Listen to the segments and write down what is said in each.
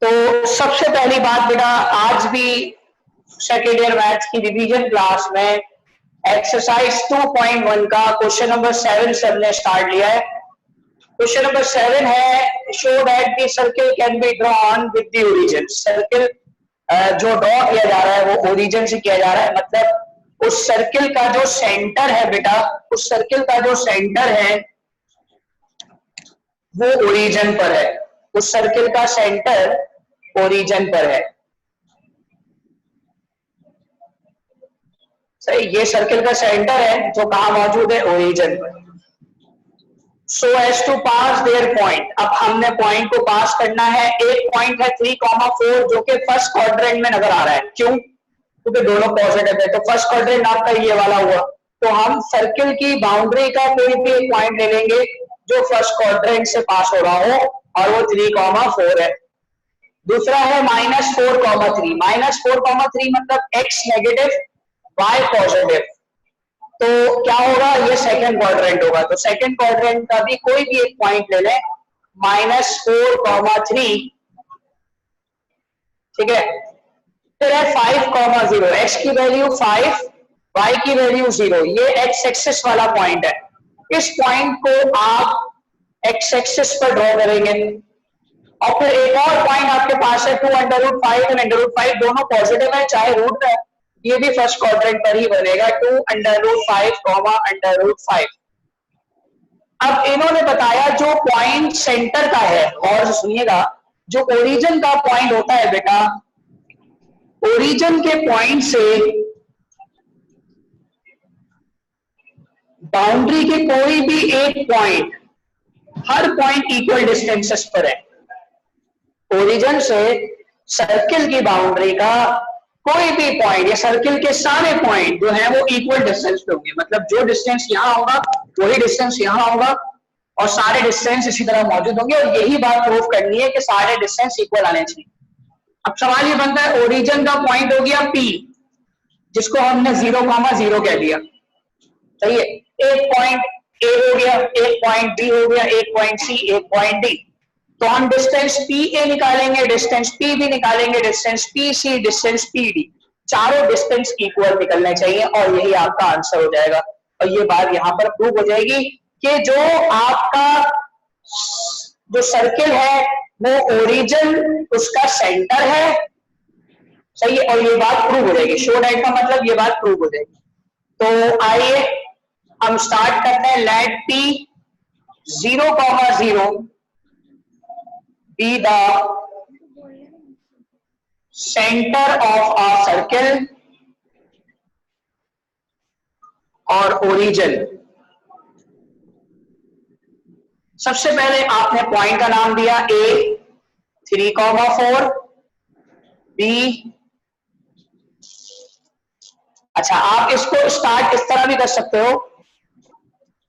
तो सबसे पहली बात बेटा, आज भी सेकेंड ईयर मैथ्स की रिवीजन क्लास में एक्सरसाइज 2.1 का क्वेश्चन नंबर 7 से हमने स्टार्ट लिया है। क्वेश्चन नंबर 7 है, show that the circle can be drawn with the origin. Circle जो ड्रॉ किया जा रहा है वो ओरिजिन से किया जा रहा है, मतलब उस सर्किल का जो सेंटर है बेटा, उस सर्किल का जो सेंटर है वो ओरिजिन पर है। उस सर्किल का सेंटर ओरिजिन पर है। सही, ये सर्किल का सेंटर है जो कहां मौजूद है, ओरिजिन पर। So as to pass their point. अब हमने पॉइंट को पास करना है। एक पॉइंट है 3,4 जो कि फर्स्ट क्वाड्रेंट में नजर आ रहा है। क्यों? क्योंकि दोनों पॉजिटिव है, तो फर्स्ट क्वाड्रेंट आपका ये वाला हुआ। तो हम सर्किल की बाउंड्री का कोई भी एक पॉइंट ले लेंगे जो फर्स्ट क्वाड्रेंट से पास हो रहा हो, और वो 3,4 है। दूसरा है -4,3। -4,3 मतलब x नेगेटिव y पॉजिटिव। तो क्या होगा, ये सेकंड क्वाड्रेंट होगा। तो सेकंड क्वाड्रेंट का भी कोई भी एक पॉइंट ले लें, -4,3, ठीक है। फिर है 5,0, x की वैल्यू 5, y की वैल्यू 0। ये x एक्सिस वाला पॉइंट है। इस पॉइंट को आप x एक्सिस पर ड्रॉ करेंगे। और फिर एक और पॉइंट आपके पास है 2√5 और √5 दोनों पॉजिटिव है, चाहे रूट है, ये भी फर्स्ट क्वाड्रेंट पर ही बनेगा, 2√5, √5। अब इन्होंने बताया जो पॉइंट सेंटर का है, और सुनिएगा, जो ओरिजिन का पॉइंट होता है बेटा, ओरिजिन के पॉइंट से बाउंड्री के कोई भी एक पॉइंट, हर पॉइंट इक्वल डिस्टेंसेस पर है। ओरिजिन से सर्किल की बाउंड्री का कोई भी पॉइंट या सर्किल के सारे पॉइंट जो है वो इक्वल डिस्टेंस पे होंगे। मतलब जो डिस्टेंस यहां होगा वही डिस्टेंस यहां होगा, और सारे डिस्टेंस इसी तरह मौजूद होंगे। और यही बात प्रूव करनी है कि सारे डिस्टेंस इक्वल आने चाहिए। अब सवाल ये बनता है, ओरिजिन का पॉइंट हो गया P, जिसको हमने 0,0 कह दिया, सही है। एक पॉइंट A हो गया, एक पॉइंट B हो गया, एक पॉइंट C, एक पॉइंट D। तो हम डिस्टेंस PA निकालेंगे, डिस्टेंस PB निकालेंगे, डिस्टेंस PC, डिस्टेंस PD। चारों डिस्टेंस इक्वल निकलने चाहिए, और यही आपका आंसर हो जाएगा। और ये बात यहां पर प्रूव हो जाएगी कि जो आपका जो सर्किल है वो ओरिजिन उसका सेंटर है, सही है। और ये बात प्रूव हो जाएगी। शो दैट का मतलब ये बात प्रूव हो जाएगी। तो आइए हम स्टार्ट करते हैं। Let P 0,0 be the center of a circle और ओरिजिन। सबसे पहले आपने पॉइंट का नाम दिया A 3,4, B, अच्छा आप इसको स्टार्ट इस तरह भी कर सकते हो।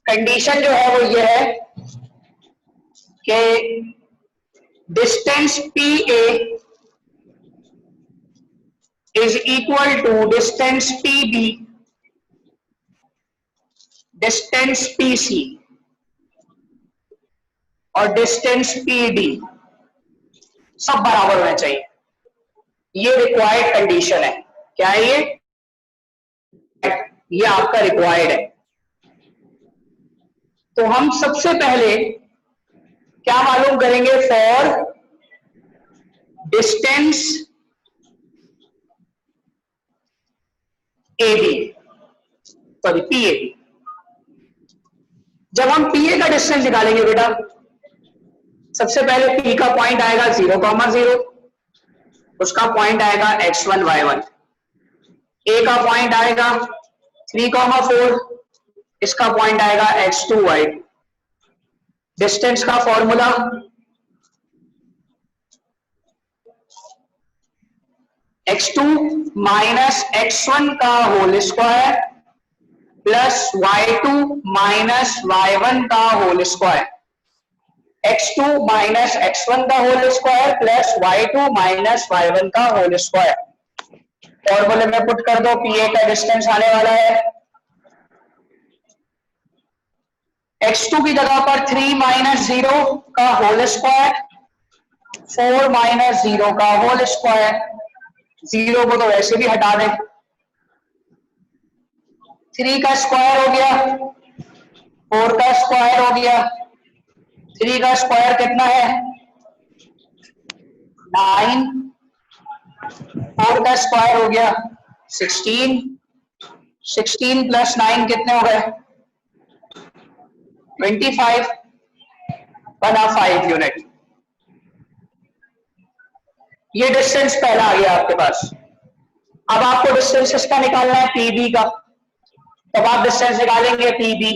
कंडीशन जो है वो ये है कि distance PA is equal to distance PB, distance PC और distance PD सब बराबर होने चाहिए। ये रिक्वायर्ड कंडीशन है। क्या है ये आपका रिक्वायर्ड है। तो हम सबसे पहले क्या मालूम करेंगे, for distance AB, sorry PA। जब हम PA का डिस्टेंस निकालेंगे बेटा, सबसे पहले P का पॉइंट आएगा 0,0, उसका पॉइंट आएगा x1 y1। A का पॉइंट आएगा 3,4, इसका पॉइंट आएगा x2 y2। डिस्टेंस का फॉर्मूला x2 माइनस x1 का whole square plus y2 minus y1 का whole square. x2 minus x1 का whole square plus y2 minus y1 का होल स्क्वायर। फॉर्मूले में पुट कर दो, PA का डिस्टेंस आने वाला है x2 की जगह पर 3 माइनस 0 का होल स्क्वायर 4 माइनस 0 का होल स्क्वायर, 0 को तो वैसे भी हटा दें, 3 का स्क्वायर हो गया, 4 का स्क्वायर हो गया, 3 का स्क्वायर कितना है 9, 4 का स्क्वायर हो गया 16, 16 प्लस 9 कितने हो गए 25, बना 5 यूनिट। ये डिस्टेंस पहला आ गया आपके पास। अब आपको डिस्टेंस इसका निकालना है पीबी का, तब आप डिस्टेंस निकालेंगे पीबी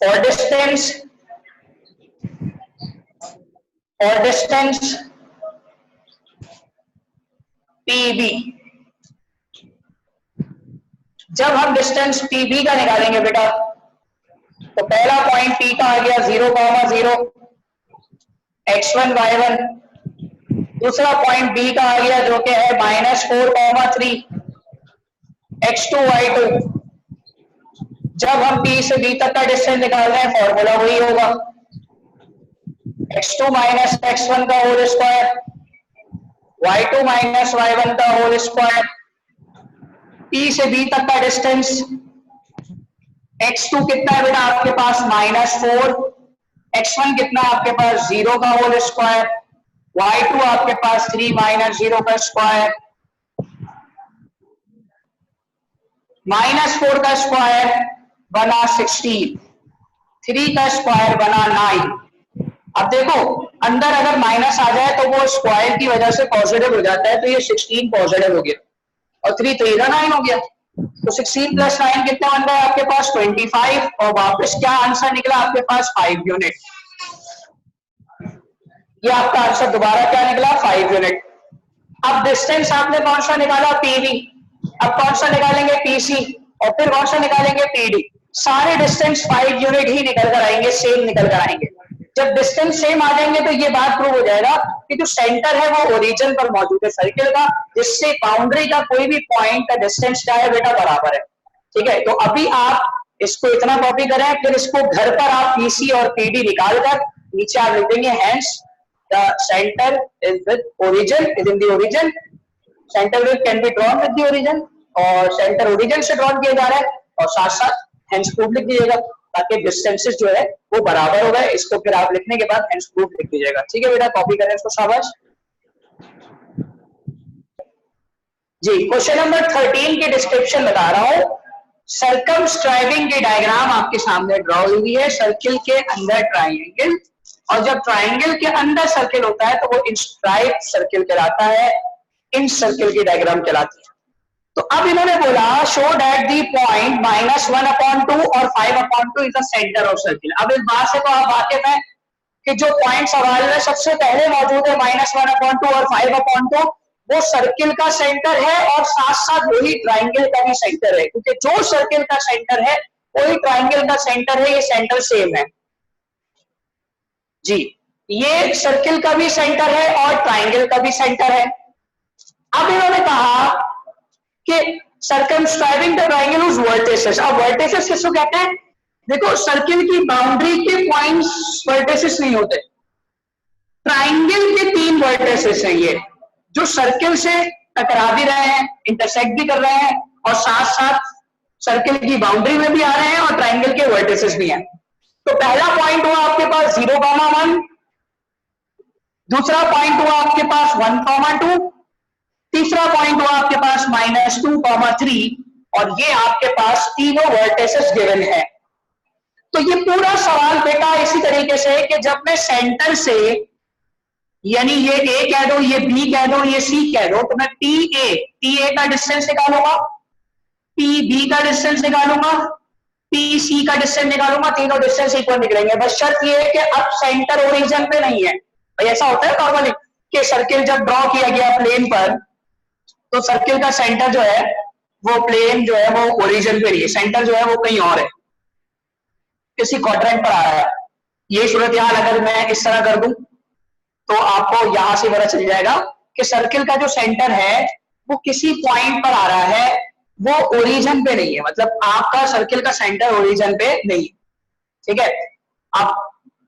और डिस्टेंस पीबी। जब हम डिस्टेंस पीबी का निकालेंगे बेटा, तो पहला पॉइंट पी का आ गया 0,0 x1 y1, दूसरा पॉइंट बी का आ गया जो कि है -4,3 x2 y2। जब हम पी से बी तक का डिस्टेंस निकाल रहे हैं फॉर्मूला वही होगा, x2 माइनस x1 का whole square, y2 minus y1 का होल स्क्वायर। पी से बी तक का डिस्टेंस x2 कितना है बेटा आपके पास -4, x1 कितना आपके पास 0 का होल स्क्वायर, y2 आपके पास 3 माइनस 0 का स्क्वायर, -4 का स्क्वायर बना 16, 3 का स्क्वायर बना 9। अब देखो अंदर अगर माइनस आ जाए तो वो स्क्वायर की वजह से पॉजिटिव हो जाता है, तो ये 16 पॉजिटिव हो गया और 3 3 9 हो गया, तो 16 प्लस 9 कितने बन गए आपके पास 25, और वापस क्या आंसर निकला आपके पास 5 यूनिट। ये आपका आंसर दोबारा क्या निकला 5 यूनिट। अब डिस्टेंस आपने कौन सा निकाला पीवी, अब कौन सा निकालेंगे पीसी और फिर कौन सा निकालेंगे पीडी। सारे डिस्टेंस 5 यूनिट ही निकल कर आएंगे, सेम निकल कर आएंगे। जब डिस्टेंस सेम आ जाएंगे तो ये बात प्रूव हो जाएगा कि जो सेंटर है वो ओरिजिन पर मौजूद है सर्किल का, जिससे बाउंड्री का कोई भी पॉइंट का डिस्टेंस क्या है बेटा बराबर है। ठीक है, तो अभी आप इसको इतना कॉपी करें, फिर इसको घर पर आप पीसी और पीडी निकाल कर नीचे आप लिख देंगे hence the centre is with origin, is in the origin, centre can be drawn with the origin, और सेंटर ओरिजिन से ड्रॉन किया जा रहा है, और साथ साथ हेंस प्रूफ लिख दीजिएगा ताकि डिस्टेंसेस जो है वो बराबर हो गए। इसको फिर आप लिखने के बाद हेंस प्रूफ लिख दीजिएगा। ठीक है बेटा, कॉपी करें इसको, शाबाश जी। क्वेश्चन नंबर 13 की डिस्क्रिप्शन बता रहा हूं। सर्कमस्क्राइबिंग की डायग्राम आपके सामने ड्रॉ हुई है, सर्किल के अंदर ट्राइंगल, और जब ट्राइंगल के अंदर सर्किल होता है तो वो इंस्क्राइब सर्किल कहलाता है, इन सर्किल की डायग्राम कहलाती है। तो अब इन्होंने बोला शो दैट दी पॉइंट -1/2 और 5/2 is the centre of circle. अब इस बात से तो आप वाकिफ हैं कि जो पॉइंट सवाल में सबसे पहले मौजूद है -1/2 और 5/2 वो सर्किल का सेंटर है, और साथ साथ वही ट्राइंगल का भी सेंटर है, क्योंकि जो सर्किल का सेंटर है वही ट्राइंगल का सेंटर है, ये सेंटर सेम है जी। ये सर्किल का भी सेंटर है और ट्राइंगल का भी सेंटर है। अब इन्होंने कहा कि सर्कमस्क्राइबिंग द ट्राइंगल उस वर्टिसेस। अब वर्टिसेस किसको कहते हैं, देखो सर्किल की बाउंड्री के पॉइंट्स वर्टिसेस नहीं होते, ट्राइंगल के 3 वर्टिसेस हैं ये, जो सर्किल से टकरा भी रहे हैं, इंटरसेक्ट भी कर रहे हैं, और साथ साथ सर्किल की बाउंड्री में भी आ रहे हैं, और ट्राइंगल के वर्टिसेस भी हैं। तो पहला पॉइंट हुआ आपके पास 0,1, दूसरा पॉइंट हुआ आपके पास 1,2, तीसरा पॉइंट हुआ आपके पास -2,3, और ये आपके पास तीनों वर्टिसेस गिवन है। तो ये पूरा सवाल बेटा इसी तरीके से कि जब मैं सेंटर से, यानी ये ए कह दो, ये बी कह दो, ये सी कह दो, तो मैं टी ए का डिस्टेंस निकालूंगा, पी बी का डिस्टेंस निकालूंगा, पी सी का डिस्टेंस निकालूंगा, तीनों डिस्टेंस इक्वल निकलेंगे। बस शर्त ये है कि अब सेंटर ओरिजिन पे नहीं है। भाई ऐसा होता है नॉर्मली कि सर्किल जब ड्रॉ किया गया प्लेन पर, तो सर्किल का सेंटर जो है वो प्लेन जो है वो ओरिजिन पे नहीं है, सेंटर जो है वो कहीं और है, किसी क्वाड्रेंट पर आ रहा है। ये सूरत हाल अगर मैं इस तरह कर दूं तो आपको यहां से पता चल जाएगा कि सर्किल का जो सेंटर है वो किसी पॉइंट पर आ रहा है, वो ओरिजिन पे नहीं है, मतलब आपका सर्किल का सेंटर ओरिजिन पे नहीं है। ठीक है, अब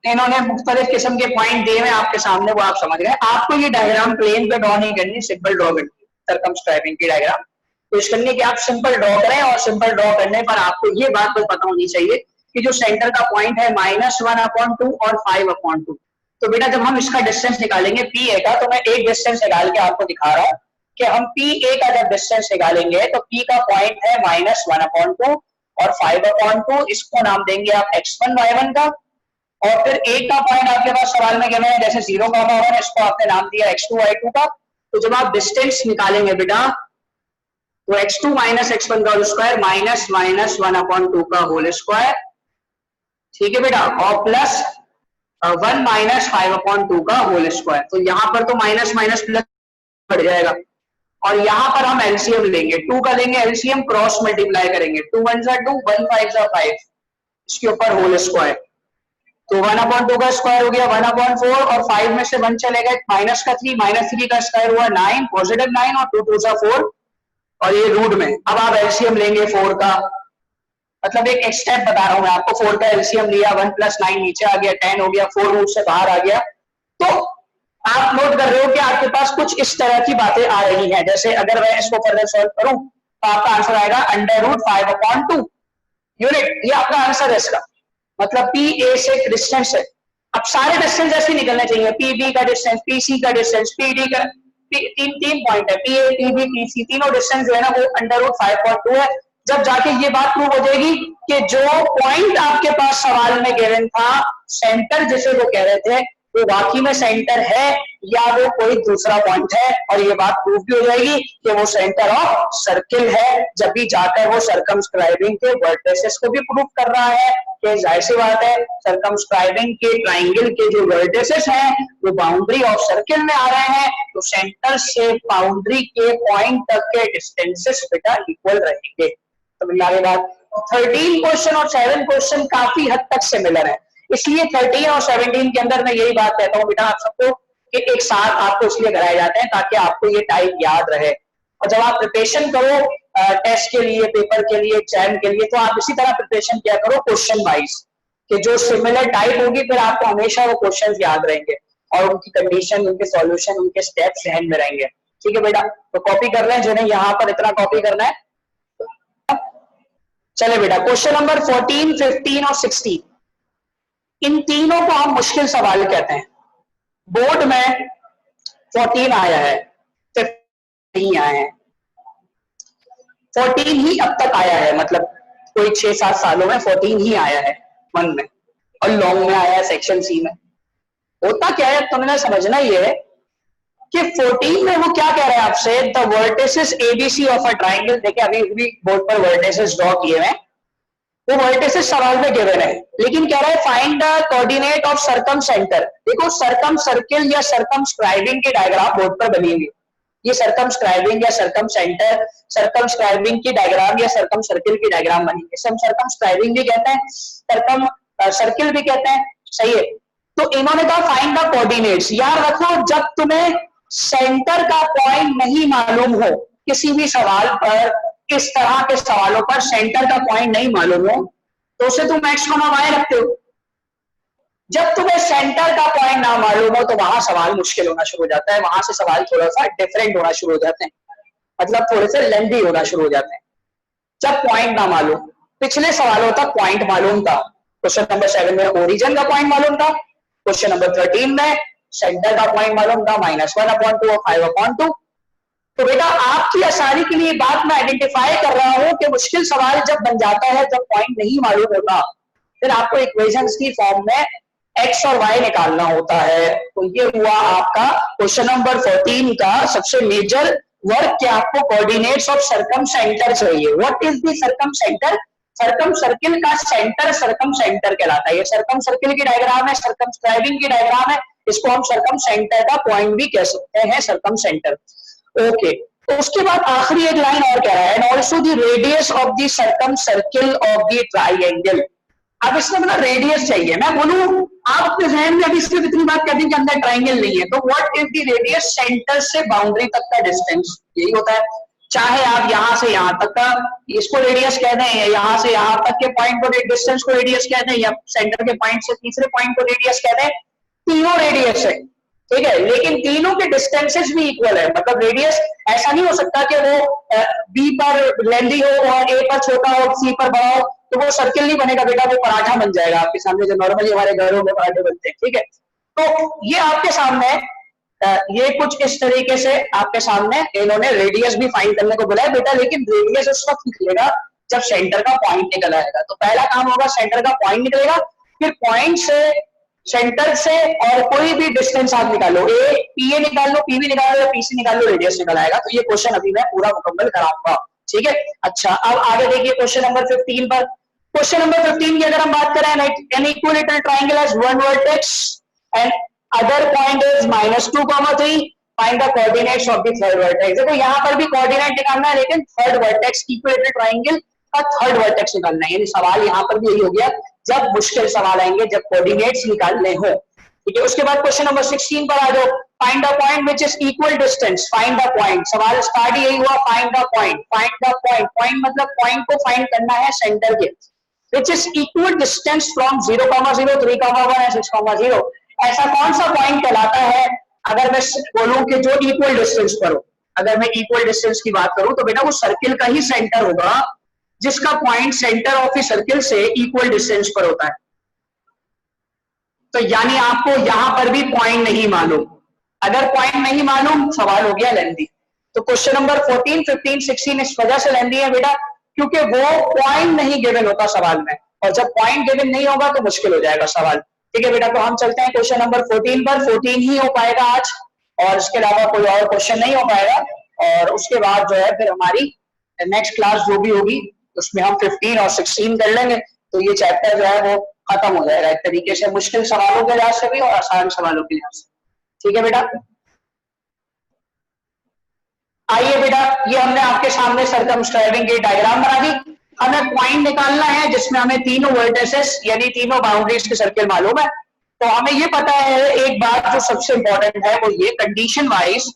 इन्होंने मुख्तलिफ किस्म के पॉइंट दिए हैं आपके सामने, वो आप समझ गए। आपको ये डायग्राम प्लेन पे ड्रॉ नहीं करनी, सिंपल ड्रॉ करनी सर्कमस्क्राइबिंग की डायग्राम। कोशिश करनी कि आप सिंपल ड्रॉ करें, और सिंपल ड्रॉ करने पर आपको ये बात तो पता होनी चाहिए कि जो सेंटर का पॉइंट है -1/2 और 5/2, तो बेटा जब हम इसका डिस्टेंस निकालेंगे पी ए का, तो मैं एक डिस्टेंस निकाल के आपको दिखा रहा हूं कि हम पी ए का जब डिस्टेंस निकालेंगे तो पी का पॉइंट है -1/2 और 5/2, इसको नाम देंगे आप x1 y1 का। और फिर एक का पॉइंट आपके पास सवाल में गिवन है, जैसे 0,1, इसको आपने नाम दिया x2 y2 का। तो जब आप डिस्टेंस निकालेंगे बेटा, तो x2 माइनस x1 का होल स्क्वायर माइनस -1/2 का होल स्क्वायर, ठीक है बेटा, और प्लस 1 माइनस 5/2 का होल स्क्वायर। तो यहां पर तो माइनस माइनस प्लस बढ़ जाएगा, और यहां पर हम एलसीएम लेंगे, 2 का लेंगे एलसीएम, क्रॉस मल्टीप्लाई करेंगे, 2 1 जा 2, 1 5 जा 5, इसके ऊपर होल स्क्वायर। तो 1/2 का स्क्वायर हो गया 1/4, और 5 में से 1 चले गए, माइनस का 3, -3 का स्क्वायर हुआ 9, पॉजिटिव 9, और 2 2 जा 4, और ये रूट में। अब आप एलसीएम लेंगे 4 का, मतलब एक स्टेप बता रहा हूं मैं आपको। 4 का एलसीएम लिया, 1 + 9 नीचे आ गया, 10 हो गया, 4 रूट से बाहर आ गया। तो आप नोट कर रहे हो कि आपके पास कुछ इस तरह की बातें आ रही हैं। जैसे अगर मैं इसको फर्दर सॉल्व करूं तो आपका आंसर आएगा √5/2 यूनिट। ये आपका आंसर है इसका, मतलब पी ए से डिस्टेंस है। अब सारे डिस्टेंस ऐसे निकलने चाहिए, पी बी का डिस्टेंस, पी सी का डिस्टेंस, पी डी का, तीन पॉइंट है, P A P B P C, तीनों डिस्टेंस जो है ना वो √5/2 है। जब जाके ये बात प्रूव हो जाएगी कि जो पॉइंट आपके पास सवाल में गिवन था, सेंटर जिसे वो कह रहे थे, वो वाकई में सेंटर है या वो कोई दूसरा पॉइंट है, और ये बात प्रूव भी हो जाएगी कि वो सेंटर ऑफ सर्किल है। जब भी जाकर वो सर्कमस्क्राइबिंग के वर्टिसेस को भी प्रूव कर रहा है कि जाहिर सी बात है सर्कमस्क्राइबिंग के ट्राइंगल के जो वर्टिसेस हैं वो बाउंड्री ऑफ सर्किल में आ रहे हैं, तो सेंटर से बाउंड्री के पॉइंट तक के डिस्टेंसेस बेटा इक्वल रहेंगे। तो मेरी बात 13 क्वेश्चन और 7 क्वेश्चन काफी हद तक सिमिलर है, इसलिए 13 और 17 के अंदर मैं यही बात कहता हूँ बेटा आप सबको कि एक साथ आपको इसलिए कराए जाते हैं ताकि आपको ये टाइप याद रहे। और जब आप प्रिपरेशन करो टेस्ट के लिए, पेपर के लिए, एग्जाम के लिए, तो आप इसी तरह प्रिपरेशन किया करो क्वेश्चन वाइज, कि जो सिमिलर टाइप होगी फिर आपको हमेशा वो क्वेश्चन याद रहेंगे और उनकी कंडीशन, उनके सॉल्यूशन, उनके स्टेप्स ध्यान में रहेंगे। ठीक है बेटा, तो कॉपी कर लें जिन्हें यहाँ पर इतना कॉपी करना है। चले बेटा, क्वेश्चन नंबर 14, 15 और 16, इन तीनों को हम मुश्किल सवाल कहते हैं। बोर्ड में 14 आया है, 15 नहीं आया है, 14 ही अब तक आया है, मतलब कोई 6-7 सालों में 14 ही आया है 1 में, और लॉन्ग में आया है सेक्शन सी में। होता क्या है तुमने समझना ये है कि 14 में वो क्या कह रहे हैं आपसे, the vertices ABC of a triangle. देखिए अभी भी बोर्ड पर वर्टिसेस ड्रॉ किए हैं, वो वर्टिसेस सवाल में गिवन है, लेकिन कह रहा है find the coordinate of circum centre. देखो सर्कम सर्किल या सर्कमस्क्राइबिंग की डायग्राम बोर्ड पर बनी हुई, ये सर्कमस्क्राइबिंग या सर्कम सेंटर, सर्कमस्क्राइबिंग की डायग्राम या सर्कम सर्किल की डायग्राम बनी है। इसे हम सर्कमस्क्राइबिंग भी कहते हैं, सर्कम सर्किल भी कहते हैं, सही है। तो इन्होंने कहा फाइंड द कोऑर्डिनेट्स। याद रखो जब तुम्हें सेंटर का पॉइंट नहीं मालूम हो किसी भी सवाल पर, इस तरह के सवालों पर सेंटर का पॉइंट नहीं मालूम हो, तो उसे तुम एक्स कॉमा वाई रखते हो। जब तुम्हें सेंटर का पॉइंट ना मालूम हो तो वहां सवाल मुश्किल होना शुरू हो जाता है, वहां से सवाल थोड़ा सा डिफरेंट होना शुरू हो जाते हैं, मतलब थोड़े से लेंथी होना शुरू हो जाते हैं जब पॉइंट ना मालूम। पिछले सवालों तक पॉइंट मालूम था, क्वेश्चन नंबर 7 में ओरिजिन का पॉइंट मालूम था, क्वेश्चन नंबर 13 में सेंटर का पॉइंट मालूम था, -1/2 और 5/2। तो बेटा आपकी आसानी के लिए बात मैं आइडेंटिफाई कर रहा हूं कि मुश्किल सवाल जब बन जाता है, जब पॉइंट नहीं मालूम होता, फिर आपको इक्वेशंस की फॉर्म में एक्स और वाई निकालना होता है। तो ये हुआ आपका क्वेश्चन नंबर 14 का सबसे मेजर वर्क, कि आपको कोऑर्डिनेट्स ऑफ सर्कम सेंटर चाहिए। What is the circum centre? Circum circle का सेंटर सर्कम सेंटर कहलाता है। ये सर्कम सर्किल की डायग्राम है, सर्कमस्क्राइबिंग की डायग्राम है, इसको हम सर्कम सेंटर का पॉइंट भी कह सकते हैं, सर्कम सेंटर। ओके, तो उसके बाद आखिरी एक लाइन और कह रहा है, and also the radius of the circum circle of the triangle. अब इसमें मतलब रेडियस चाहिए। मैं बोलूं आप अपने जहन में अभी सिर्फ इतनी बात कहते हैं कि अंदर ट्राइंगल नहीं है, तो what is the radius centre से बाउंड्री तक का डिस्टेंस, यही होता है। चाहे आप यहां से यहां तक का इसको रेडियस कह दें, या यहां से यहां तक के पॉइंट को डिस्टेंस को रेडियस कह दें, या सेंटर के पॉइंट से तीसरे पॉइंट को रेडियस कह दें, तीनों रेडियस है, ठीक है। लेकिन तीनों के डिस्टेंसेस भी इक्वल है, मतलब रेडियस ऐसा नहीं हो सकता कि वो बी पर लेंदी हो और ए पर छोटा हो, सी पर बड़ा हो, तो वो सर्किल नहीं बनेगा बेटा, वो पराठा बन जाएगा आपके सामने, जो नॉर्मली हमारे घरों में पराठे बनते हैं, ठीक है। तो ये आपके सामने ये कुछ इस तरीके से आपके सामने इन्होंने रेडियस भी फाइंड करने को बोला है बेटा, लेकिन रेडियस उस वक्त निकलेगा जब सेंटर का पॉइंट निकल आएगा। तो पहला काम होगा, सेंटर का पॉइंट निकलेगा, फिर पॉइंट से, सेंटर से और कोई भी डिस्टेंस आप निकालो, ए पी ए निकाल लो, पी बी निकाल लो, या पी सी निकाल लो, रेडियस निकल आएगा। तो ये क्वेश्चन अभी मैं पूरा मुकम्मल कराऊंगा, ठीक है। अच्छा, अब आगे देखिए क्वेश्चन नंबर 15 पर। क्वेश्चन नंबर 15 की अगर हम बात करें, an equilateral triangle has one vertex and other point is -2, 3, find the coordinates of the third vertex. देखो यहाँ पर भी कोऑर्डिनेट निकालना है, लेकिन थर्ड वर्टेक्स, इक्विलेटरल ट्रायंगल का थर्ड वर्टेक्स निकालना है। यानी सवाल यहाँ पर भी यही हो गया, जब मुश्किल सवाल आएंगे, जब कोऑर्डिनेट्स निकालने हो, ठीक है। उसके बाद क्वेश्चन नंबर 16 पर आ जाओ, find the point which is equal distance, find the point. सवाल स्टार्ट यही हुआ, find the point, find the point, point मतलब पॉइंट को फाइंड करना है सेंटर के, which is equal distance from 0, 0, 3, 1 and 6, 0। ऐसा कौन सा पॉइंट कहलाता है, अगर मैं बोलूं कि जो इक्वल डिस्टेंस पर हो, अगर मैं इक्वल डिस्टेंस की बात करूं, तो बेटा वो सर्किल का ही सेंटर होगा, जिसका point centre of the circle से इक्वल डिस्टेंस पर होता है। तो यानी आपको यहां पर भी पॉइंट नहीं मालूम, अगर पॉइंट नहीं मालूम सवाल हो गया लेंदी। तो क्वेश्चन नंबर 14, 15, 16 इस वजह से लेंदी है बेटा, क्योंकि वो पॉइंट नहीं गिवन होता सवाल में, और जब पॉइंट गिवन नहीं होगा तो मुश्किल हो जाएगा सवाल, ठीक है बेटा। तो हम चलते हैं क्वेश्चन नंबर 14 पर। 14 ही हो पाएगा आज, और इसके अलावा कोई और क्वेश्चन नहीं हो पाएगा, और उसके बाद जो है फिर हमारी नेक्स्ट क्लास जो भी होगी उसमें हम 15 और 16 कर लेंगे। तो ये चैप्टर जो है वो खत्म हो जाएगा एक तरीके से, मुश्किल सवालों के लिहाज से भी और आसान सवालों के लिहाज से, ठीक है बेटा। आइए बेटा, ये हमने आपके सामने सर्कमस्क्राइबिंग की डायग्राम बना दी। हमें पॉइंट निकालना है जिसमें हमें तीनों वर्टिसेस यानी तीनों बाउंड्रीज के सर्किल मालूम है। तो हमें ये पता है, एक बात जो सबसे इंपॉर्टेंट है वो ये, कंडीशन वाइज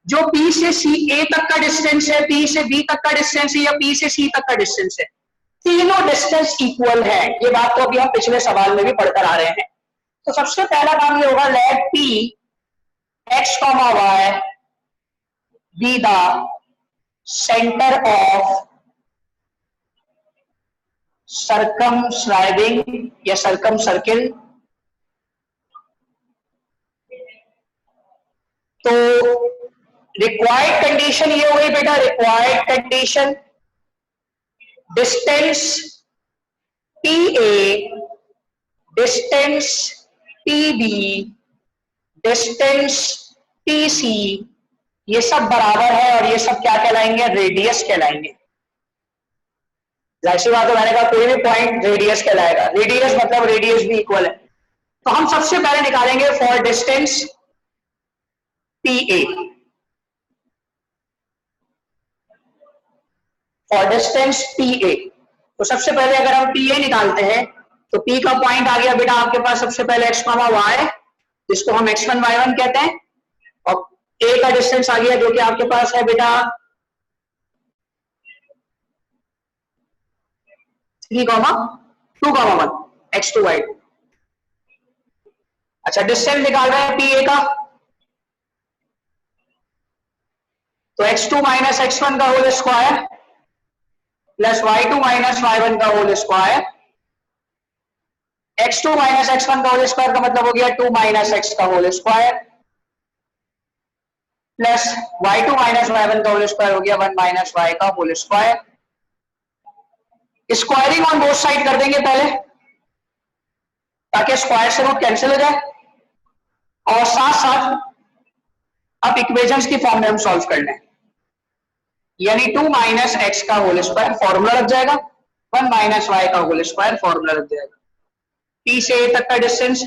जो P से C A तक का डिस्टेंस है, P से B तक का डिस्टेंस है, या P से C तक का डिस्टेंस है, तीनों डिस्टेंस इक्वल है। ये बात तो अभी हम पिछले सवाल में भी पढ़कर आ रहे हैं। तो सबसे पहला काम ये होगा, let P X, Y be the center of circumscribing या सर्कम सर्किल। तो रिक्वायर्ड कंडीशन ये हो गई बेटा, required condition distance TA, distance TB, distance TC, ये सब बराबर है, और ये सब क्या कहलाएंगे, रेडियस कहलाएंगे। जाहिर सी बात है, मैंने कहा कोई भी पॉइंट रेडियस कहलाएगा, रेडियस मतलब रेडियस भी इक्वल है। तो हम सबसे पहले निकालेंगे for distance PA, for distance PA। तो सबसे पहले अगर हम PA निकालते हैं, तो P का पॉइंट आ गया बेटा आपके पास सबसे पहले x, y, जिसको हम x1, y1 कहते हैं, और A का डिस्टेंस आ गया जो कि आपके पास है बेटा 3, 2, 1, x2, y2। अच्छा, डिस्टेंस निकाल रहे हैं PA का, तो x2 माइनस x1 का whole square plus y2 minus y1 का whole square. x2 minus x1 का होल स्क्वायर का मतलब हो गया 2 माइनस x का whole square, plus y2 minus y1 का होल स्क्वायर हो गया 1 माइनस y का whole square. Squaring on both side कर देंगे पहले, ताकि स्क्वायर से रूट कैंसिल हो जाए, और साथ साथ अब इक्वेशंस की फॉर्म में हम सॉल्व कर लें, यानी 2 माइनस एक्स का होल स्क्वायर फॉर्मूला लग जाएगा, 1 माइनस वाई का होल स्क्वायर फॉर्मूला लग जाएगा। P से A तक का डिस्टेंस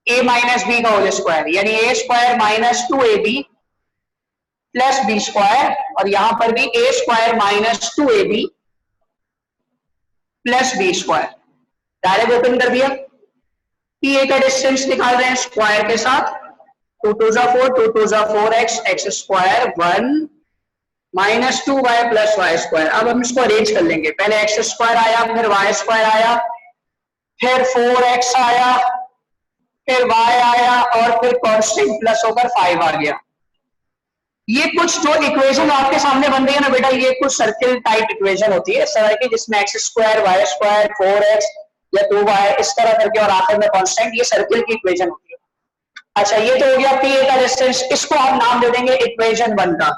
A माइनस बी का होल स्क्वायर, यानी A square minus 2AB plus B square, और यहां पर भी A square minus 2AB plus B square. Direct open कर दिया। PA का डिस्टेंस निकाल रहे हैं स्क्वायर के साथ, 2 2 4, 2 2 4x, x square 1 -2y plus Y square. अब हम इसको अरेंज कर लेंगे, पहले एक्स स्क्वायर आया, फिर वाई स्क्वायर आया, फिर 4x आया, फिर y आया और फिर कांस्टेंट प्लस होकर 5 आ गया। ये कुछ जो इक्वेशन आपके सामने बन रही है ना बेटा, ये कुछ सर्किल टाइप इक्वेशन होती है इस तरह की, जिसमें x square Y square 4x या 2y इस तरह करके और आखिर में कांस्टेंट, ये सर्किल की इक्वेशन होती है। अच्छा, ये तो हो गया पी ए का डिस्टेंस, इसको हम नाम दे देंगे इक्वेशन 1 का।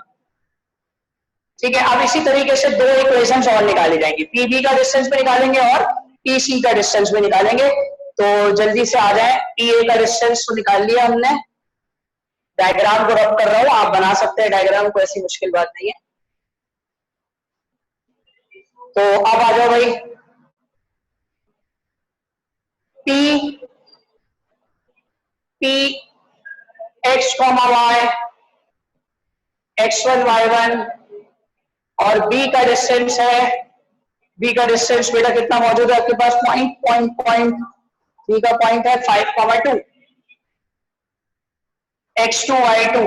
ठीक है, अब इसी तरीके से दो इक्वेशंस और निकाली जाएंगी, पी बी का डिस्टेंस भी निकालेंगे और पी सी का डिस्टेंस भी निकालेंगे। तो जल्दी से आ जाए, पी ए का डिस्टेंस तो निकाल लिया हमने, डायग्राम को रब कर रहा हूं, आप बना सकते हैं डायग्राम को, ऐसी मुश्किल बात नहीं है। तो अब आ जाओ भाई, P x comma Y, x1 y1 और b का डिस्टेंस है, b का डिस्टेंस बेटा कितना मौजूद है आपके पास, पॉइंट b का पॉइंट है 5,2 x2 y2।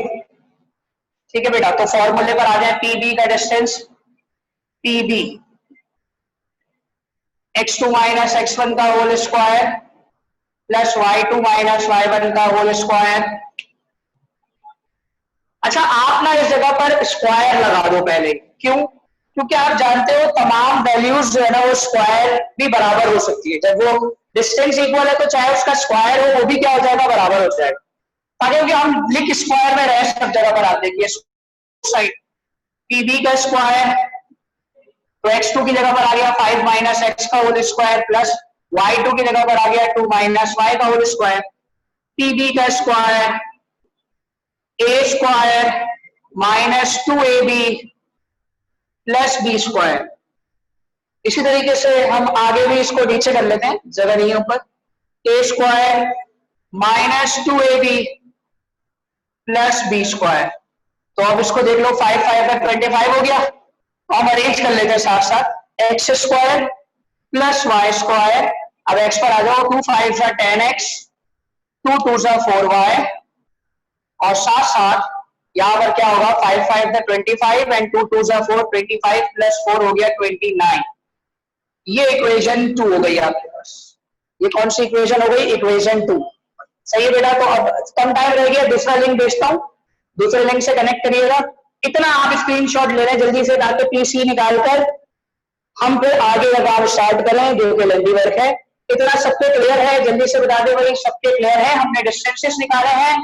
ठीक है बेटा, तो फॉर्मूले पर आ जाए, pb का distance pb x2 minus x1 का whole square plus y2 minus y1 का होल स्क्वायर। अच्छा, आप ना इस जगह पर स्क्वायर लगा दो पहले, क्यों? क्योंकि आप जानते हो तमाम वैल्यूज जो है ना वो स्क्वायर भी बराबर हो सकती है, जब वो डिस्टेंस इक्वल है तो चाहे उसका स्क्वायर हो वो भी क्या हो जाएगा, बराबर हो जाएगा, ताकि हम लिख स्क्वायर में रहे सब जगह पर। आप देखिए साइड पीबी का स्क्वायर, तो x2 की जगह पर आ गया 5 माइनस एक्स का होल स्क्वायर प्लस y2 की जगह पर आ गया 2 माइनस वाई का होल स्क्वायर। पीबी का square A square minus 2ab plus B square. इसी तरीके से हम आगे भी इसको नीचे कर लेते हैं, जगह नहीं है ऊपर, A square minus 2ab plus B square. तो अब इसको देख लो, 5 5 का 25 हो गया। हम अरेंज कर लेते हैं साथ साथ, X square plus Y square, अब एक्स पर आ जाओ, 2 5 सा 10x, 2 2 सा 4y और साथ साथ यहां पर क्या होगा, 5 5 सा 25 एंड 2 2 सा 4, 25 प्लस 4 हो गया 29। ये इक्वेशन 2 हो गई आपके पास। ये कौन सी इक्वेशन हो गई, इक्वेशन 2। सही है बेटा, तो अब कम टाइम रह गया, दूसरा लिंक भेजता हूं, दूसरे लिंक से कनेक्ट करिएगा। इतना आप स्क्रीनशॉट ले लें जल्दी से, ताकि पीसी निकालकर हम फिर आगे का काम स्टार्ट करें, जो कि लेंदी वर्क है। इतना सबके क्लियर है, जल्दी से बता दे भाई, सबके क्लियर है। हमने डिस्टेंसेस निकाले हैं,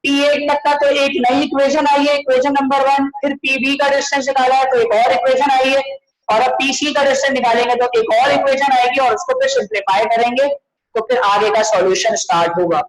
P1 तक का तो एक नई इक्वेशन आई है, इक्वेशन नंबर 1, फिर PB का डिस्टेंस निकाला है तो एक और इक्वेशन आई है, और अब PC का डिस्टेंस निकालेंगे तो एक और इक्वेशन आएगी और उसको फिर सिंप्लीफाई करेंगे, तो फिर आगे का सॉल्यूशन स्टार्ट होगा।